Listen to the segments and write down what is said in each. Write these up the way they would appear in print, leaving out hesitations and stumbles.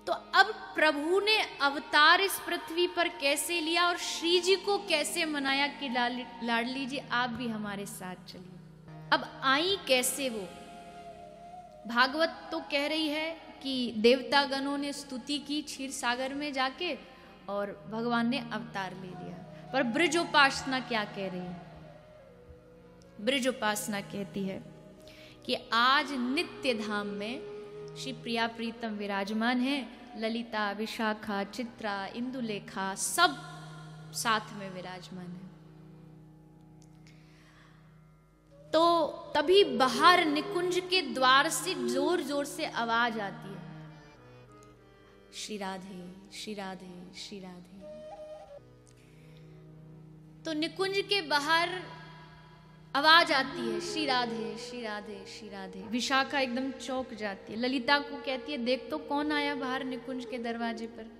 तो अब प्रभु ने अवतार इस पृथ्वी पर कैसे लिया और श्री जी को कैसे मनाया कि लाडली जी आप भी हमारे साथ चलिए। अब आई कैसे वो? भागवत तो कह रही है कि देवता गणों ने स्तुति की क्षीर सागर में जाके और भगवान ने अवतार ले लिया। पर ब्रजोपासना क्या कह रही है? ब्रजोपासना कहती है कि आज नित्य धाम में श्री प्रिया प्रीतम विराजमान है। ललिता, विशाखा, चित्रा, इंदुलेखा सब साथ में विराजमान है। तो तभी बाहर निकुंज के द्वार से जोर जोर से आवाज आती है, श्री राधे श्री राधे श्री राधे। तो निकुंज के बाहर आवाज आती है, श्री राधे श्री राधे श्री राधे। विशाखा एकदम चौंक जाती है, ललिता को कहती है देख तो कौन आया बाहर निकुंज के दरवाजे पर।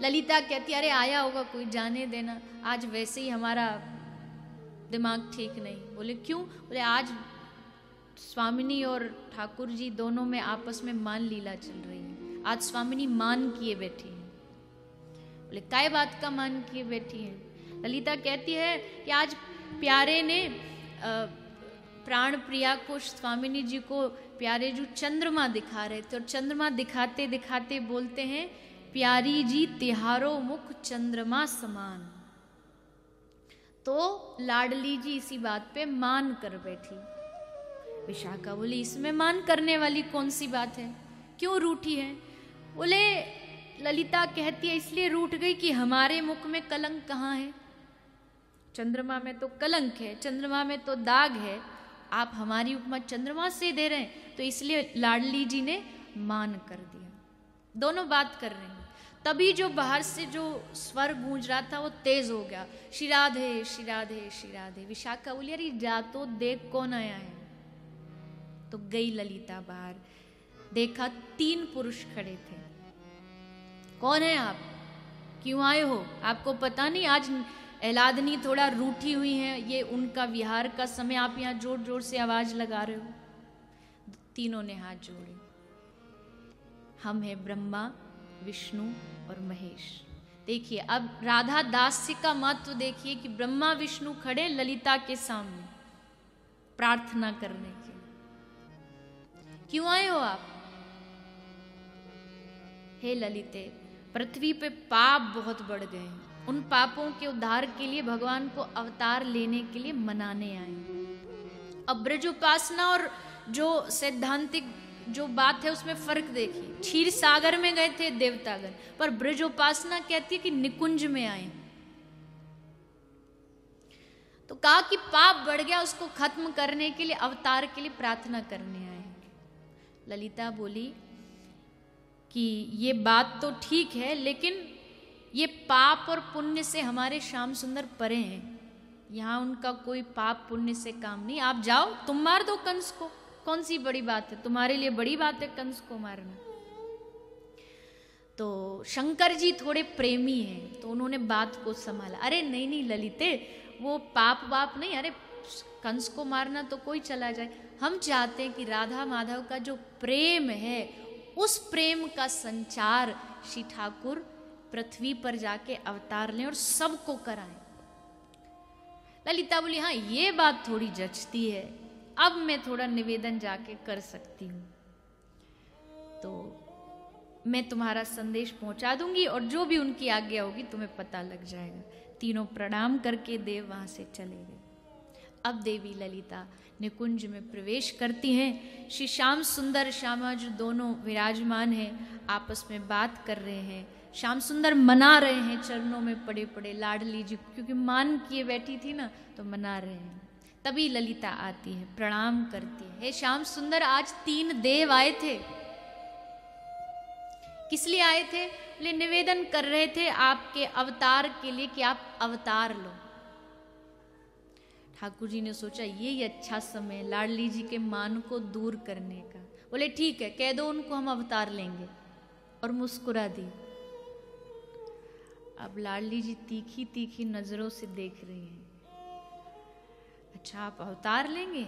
ललिता कहती है अरे आया होगा कोई, जाने देना, आज वैसे ही हमारा दिमाग ठीक नहीं। बोले क्यों? बोले आज स्वामिनी और ठाकुर जी दोनों में आपस में मान लीला चल रही है। आज स्वामिनी मान किए बैठी है। बोले काय बात का मान किए बैठी है? ललिता कहती है कि आज प्यारे ने प्राण प्रिया को, स्वामिनी जी को प्यारे जो चंद्रमा दिखा रहे थे और चंद्रमा दिखाते दिखाते बोलते हैं प्यारी जी तिहारो मुख चंद्रमा समान। तो लाडली जी इसी बात पे मान कर बैठी। विशाखा बोली इसमें मान करने वाली कौन सी बात है, क्यों रूठी है? बोले ललिता कहती है इसलिए रूठ गई कि हमारे मुख में कलंक कहाँ है? चंद्रमा में तो कलंक है, चंद्रमा में तो दाग है, आप हमारी उपमा चंद्रमा से दे रहे हैं, तो इसलिए लाडली जी ने मान कर दिया। दोनों बात कर रहे हैं। तभी जो बाहर से जो स्वर गूंज रहा था वो तेज हो गया, श्री राधे श्री राधे श्री राधे। विशाखा बोली अरे जा तो देख कौन आया है। तो गई ललिता बाहर, देखा 3 पुरुष खड़े थे। कौन है आप, क्यों आए हो? आपको पता नहीं आज एलादनी थोड़ा रूठी हुई है, ये उनका विहार का समय, आप यहाँ जोर जोर से आवाज लगा रहे हो। तीनों ने हाथ जोड़े, हम हैं ब्रह्मा विष्णु और महेश। देखिए अब राधा दास्य का महत्व देखिए कि ब्रह्मा विष्णु खड़े ललिता के सामने प्रार्थना करने के। क्यों आए हो आप? हे ललिते, पृथ्वी पे पाप बहुत बढ़ गए हैं, उन पापों के उद्धार के लिए भगवान को अवतार लेने के लिए मनाने आए। अब ब्रजोपासना और जो सैद्धांतिक जो बात है उसमें फर्क देखिए। क्षीर सागर में गए थे देवतागण, पर ब्रजोपासना कहती है कि निकुंज में आए। तो कहा कि पाप बढ़ गया, उसको खत्म करने के लिए अवतार के लिए प्रार्थना करने आए। ललिता बोली कि ये बात तो ठीक है, लेकिन ये पाप और पुण्य से हमारे श्याम सुंदर परे हैं, यहाँ उनका कोई पाप पुण्य से काम नहीं। आप जाओ, तुम मार दो कंस को, कौन सी बड़ी बात है? तुम्हारे लिए बड़ी बात है कंस को मारना। तो शंकर जी थोड़े प्रेमी हैं, तो उन्होंने बात को संभाला। अरे नहीं नहीं ललिते, वो पाप वाप नहीं, अरे कंस को मारना तो कोई चला जाए, हम चाहते हैं कि राधा माधव का जो प्रेम है उस प्रेम का संचार श्री ठाकुर पृथ्वी पर जाके अवतार लें और सबको कराएं। ललिता बोली हाँ ये बात थोड़ी जचती है, अब मैं थोड़ा निवेदन जाके कर सकती हूँ, तो मैं तुम्हारा संदेश पहुंचा दूंगी और जो भी उनकी आज्ञा होगी तुम्हें पता लग जाएगा। तीनों प्रणाम करके देव वहां से चले गए। अब देवी ललिता निकुंज में प्रवेश करती हैं। श्री श्याम सुंदर श्यामा जो दोनों विराजमान हैं आपस में बात कर रहे हैं। श्याम सुंदर मना रहे हैं चरणों में पड़े पड़े लाडली जी, क्योंकि मान किए बैठी थी ना, तो मना रहे हैं। तभी ललिता आती है, प्रणाम करती है। हे श्याम सुंदर, आज 3 देव आए थे, किस लिए आए थे? बोले निवेदन कर रहे थे आपके अवतार के लिए कि आप अवतार लो। ठाकुर जी ने सोचा ये अच्छा समय लाडली जी के मान को दूर करने का। बोले ठीक है, कह दो उनको हम अवतार लेंगे, और मुस्कुरा दी। अब लाडली जी तीखी तीखी नजरों से देख रही हैं। अच्छा आप अवतार लेंगे?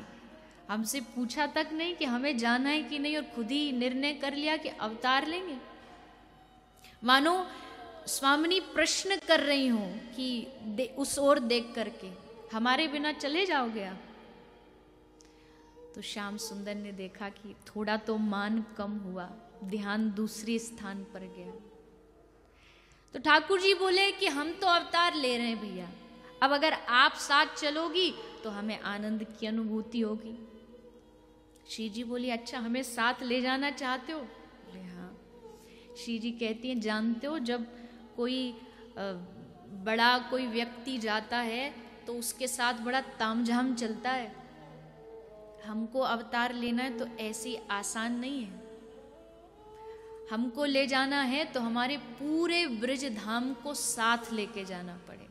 हमसे पूछा तक नहीं कि हमें जाना है कि नहीं, और खुद ही निर्णय कर लिया कि अवतार लेंगे। मानो स्वामिनी प्रश्न कर रही हूं कि उस ओर देख करके, हमारे बिना चले जाओगे आप? तो श्याम सुंदर ने देखा कि थोड़ा तो मान कम हुआ, ध्यान दूसरे स्थान पर गया। तो ठाकुर जी बोले कि हम तो अवतार ले रहे हैं भैया, अब अगर आप साथ चलोगी तो हमें आनंद की अनुभूति होगी। श्री जी बोली, अच्छा हमें साथ ले जाना चाहते हो? बोले हाँ। श्री जी कहती हैं, जानते हो जब कोई बड़ा कोई व्यक्ति जाता है तो उसके साथ बड़ा तामझाम चलता है। हमको अवतार लेना है तो ऐसी आसान नहीं है। हमको ले जाना है तो हमारे पूरे ब्रज धाम को साथ लेके जाना पड़े।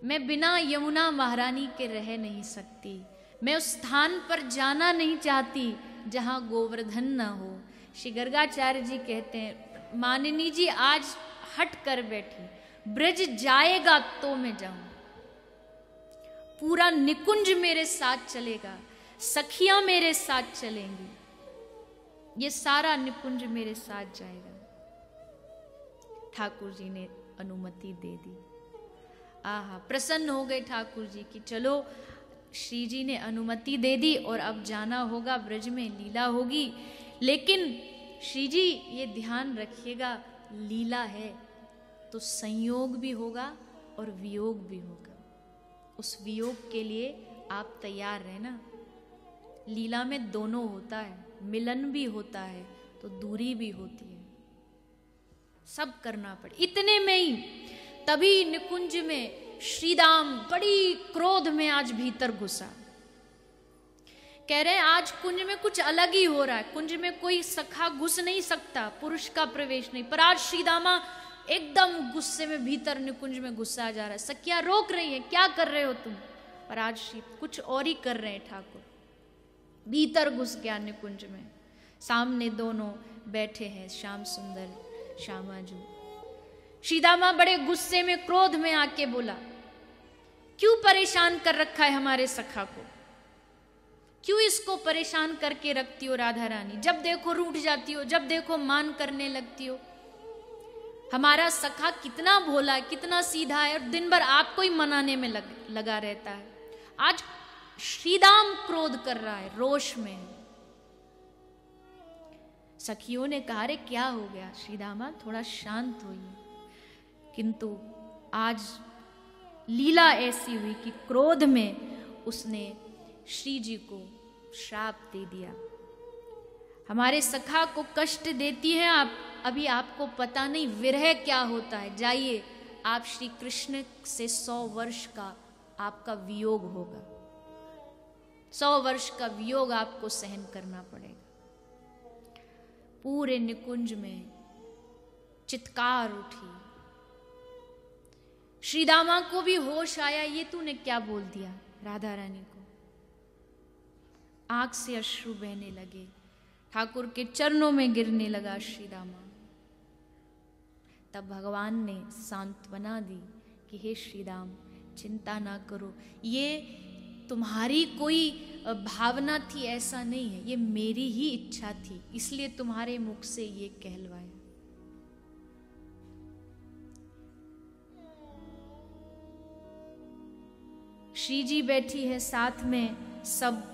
मैं बिना यमुना महारानी के रह नहीं सकती। मैं उस स्थान पर जाना नहीं चाहती जहां गोवर्धन ना हो। श्री गर्गाचार्य जी कहते हैं, मानिनी जी आज हट कर बैठी, ब्रज जाएगा तो मैं जाऊं, पूरा निकुंज मेरे साथ चलेगा, सखियां मेरे साथ चलेंगी, ये सारा निकुंज मेरे साथ जाएगा। ठाकुर जी ने अनुमति दे दी। आहा, प्रसन्न हो गए ठाकुर जी कि चलो श्री जी ने अनुमति दे दी और अब जाना होगा, ब्रज में लीला होगी। लेकिन श्री जी ये ध्यान रखिएगा, लीला है तो संयोग भी होगा और वियोग भी होगा। उस वियोग के लिए आप तैयार रहना। लीला में दोनों होता है, मिलन भी होता है तो दूरी भी होती है, सब करना पड़े। इतने में ही तभी निकुंज में श्रीदाम बड़ी क्रोध में आज भीतर घुसा। कह रहे हैं आज कुंज में कुछ अलग ही हो रहा है, कुंज में कोई सखा घुस नहीं सकता, पुरुष का प्रवेश नहीं, पर आज श्रीदामा एकदम गुस्से में भीतर निकुंज में घुसा जा रहा है। सखिया रोक रही है, क्या कर रहे हो तुम? पर आज श्री कुछ और ही कर रहे हैं ठाकुर। भीतर घुस गया निकुंज में। सामने दोनों बैठे हैं, श्याम सुंदर श्यामाजू। श्रीदामा बड़े गुस्से में क्रोध में आके बोला, क्यों परेशान कर रखा है हमारे सखा को? क्यों इसको परेशान करके रखती हो राधा रानी? जब देखो रूठ जाती हो, जब देखो मान करने लगती हो। हमारा सखा कितना भोला है, कितना सीधा है, और दिन भर आपको ही मनाने में लगा रहता है। आज श्रीदाम क्रोध कर रहा है, रोष में है। सखियों ने कहा, रे क्या हो गया श्रीदामा, थोड़ा शांत होइए। किंतु आज लीला ऐसी हुई कि क्रोध में उसने श्री जी को श्राप दे दिया। हमारे सखा को कष्ट देती है आप, अभी आपको पता नहीं विरह क्या होता है। जाइए, आप श्री कृष्ण से 100 वर्ष का आपका वियोग होगा, 100 वर्ष का वियोग आपको सहन करना पड़ेगा। पूरे निकुंज में चित्कार उठी। श्रीदामा को भी होश आया, ये तूने क्या बोल दिया राधा रानी को। आंख से अश्रु बहने लगे, ठाकुर के चरणों में गिरने लगा श्रीदामा। तब भगवान ने सांत्वना दी कि हे श्रीदाम, चिंता ना करो, ये तुम्हारी कोई भावना थी ऐसा नहीं है, ये मेरी ही इच्छा थी, इसलिए तुम्हारे मुख से ये कहलवाया। श्री जी बैठी है साथ में, सब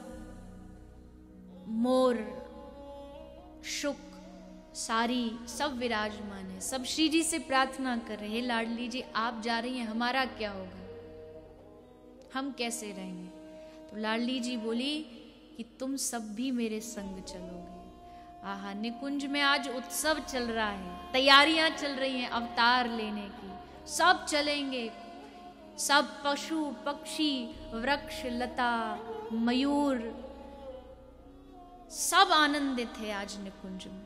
मोर शुक सारी सब विराजमान है। सब श्री जी से प्रार्थना कर रहे हैं, लाडली जी आप जा रही हैं, हमारा क्या होगा, हम कैसे रहेंगे? तो लाडली जी बोली कि तुम सब भी मेरे संग चलोगे। आहा, निकुंज में आज उत्सव चल रहा है, तैयारियां चल रही हैं अवतार लेने की। सब चलेंगे, सब पशु पक्षी वृक्ष लता मयूर सब आनंदित है आज निकुंज में।